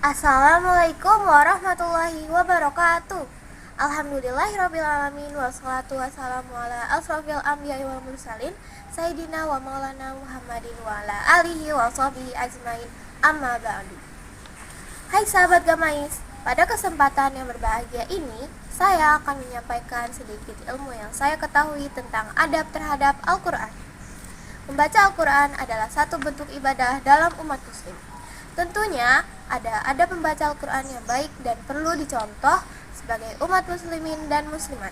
Assalamualaikum warahmatullahi wabarakatuh. Alhamdulillahirrabbilalamin. Wassalatu wassalamu ala asrofil anbiya'i wal mursalin Sayyidina wa maulana Muhammadin wa ala alihi wa sahbihi ajmain. Amma ba'du. Hai sahabat Gamais, pada kesempatan yang berbahagia ini saya akan menyampaikan sedikit ilmu yang saya ketahui tentang adab terhadap Al-Quran. Membaca Al-Quran adalah satu bentuk ibadah dalam umat muslim. Tentunya ada pembaca Al-Quran yang baik dan perlu dicontoh sebagai umat muslimin dan muslimat.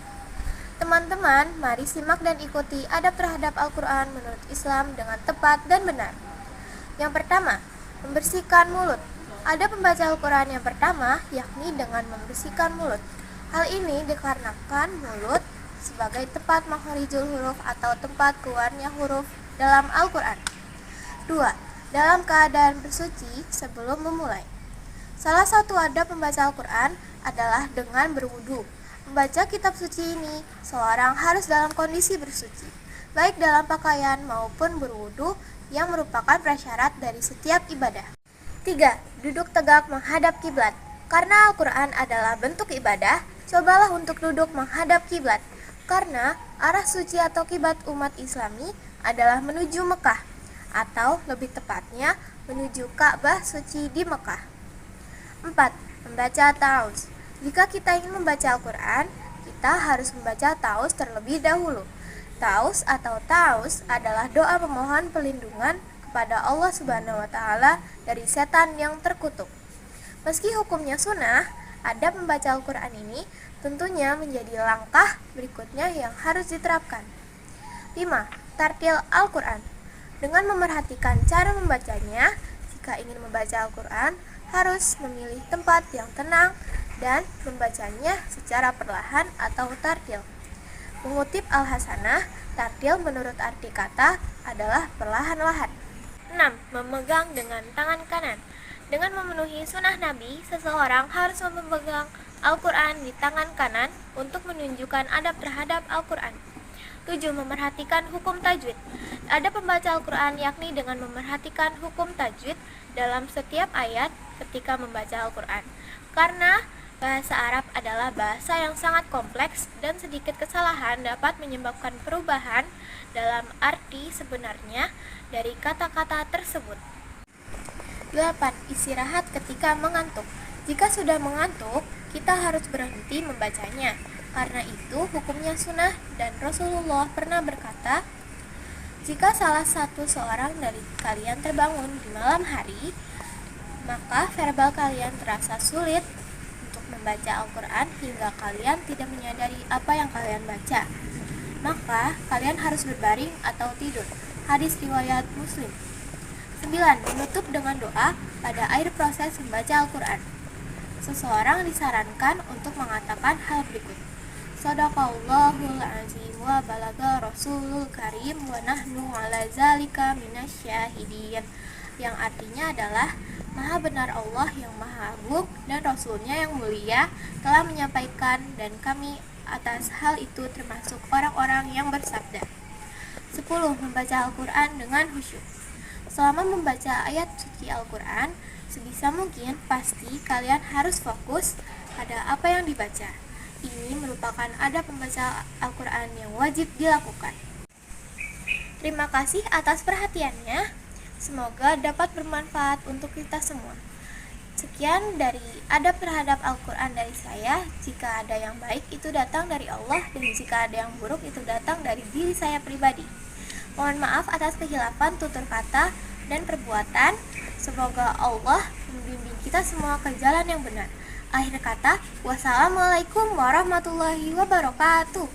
Teman-teman, mari simak dan ikuti adab terhadap Al-Quran menurut Islam dengan tepat dan benar. Yang pertama, membersihkan mulut. Ada pembaca Al-Quran yang pertama, yakni dengan membersihkan mulut. Hal ini dikarenakan mulut sebagai tempat makharijul huruf atau tempat keluarnya huruf dalam Al-Quran. 2. Dalam keadaan bersuci sebelum memulai. Salah satu adab pembaca Al-Quran adalah dengan berwudu. Membaca kitab suci ini, seorang harus dalam kondisi bersuci, baik dalam pakaian maupun berwudu yang merupakan prasyarat dari setiap ibadah. 3. Duduk tegak menghadap kiblat. Karena Al-Quran adalah bentuk ibadah, cobalah untuk duduk menghadap kiblat. Karena arah suci atau kiblat umat Islami adalah menuju Mekah, atau lebih tepatnya menuju Ka'bah suci di Mekah. 4. Membaca ta'awuz. Jika kita ingin membaca Al-Quran, kita harus membaca ta'awuz terlebih dahulu. Ta'awuz atau ta'awuz adalah doa memohon perlindungan kepada Allah Subhanahu wa Ta'ala dari setan yang terkutuk. Meski hukumnya sunnah, adab membaca Al-Quran ini tentunya menjadi langkah berikutnya yang harus diterapkan. 5. Tartil Al-Quran. Dengan memerhatikan cara membacanya, jika ingin membaca Al-Quran, harus memilih tempat yang tenang dan membacanya secara perlahan atau tartil. Mengutip Al-Hasanah, tartil menurut arti kata adalah perlahan-lahan. 6. Memegang dengan tangan kanan. Dengan memenuhi sunnah Nabi, seseorang harus memegang Al-Quran di tangan kanan untuk menunjukkan adab terhadap Al-Quran. 7. Memerhatikan hukum tajwid. Ada pembaca Al-Quran yakni dengan memerhatikan hukum tajwid dalam setiap ayat ketika membaca Al-Quran. Karena bahasa Arab adalah bahasa yang sangat kompleks dan sedikit kesalahan dapat menyebabkan perubahan dalam arti sebenarnya dari kata-kata tersebut. 8. Istirahat ketika mengantuk. Jika sudah mengantuk, kita harus berhenti membacanya. Karena itu hukumnya sunnah dan Rasulullah pernah berkata, jika salah satu seorang dari kalian terbangun di malam hari, maka verbal kalian terasa sulit untuk membaca Al-Quran hingga kalian tidak menyadari apa yang kalian baca. Maka kalian harus berbaring atau tidur. Hadis riwayat Muslim. 9. Menutup dengan doa pada akhir proses membaca Al-Quran. Seseorang disarankan untuk mengatakan hal berikut. Shadaqallahul azim wa balaga rasulul karim wa nahnu ala zalika minasyahidin, yang artinya adalah Maha benar Allah yang Maha Agung dan Rasulnya yang mulia telah menyampaikan dan kami atas hal itu termasuk orang-orang yang bersabda. 10. Membaca Al-Quran dengan khusyuk. Selama membaca ayat suci Al-Quran, sebisa mungkin pasti kalian harus fokus pada apa yang dibaca. Ini merupakan adab pembaca Al-Quran yang wajib dilakukan. Terima kasih atas perhatiannya. Semoga dapat bermanfaat untuk kita semua. Sekian dari adab terhadap Al-Quran dari saya. Jika ada yang baik itu datang dari Allah, dan jika ada yang buruk itu datang dari diri saya pribadi. Mohon maaf atas kehilafan tutur kata dan perbuatan. Semoga Allah membimbing kita semua ke jalan yang benar. Akhir kata, wassalamualaikum warahmatullahi wabarakatuh.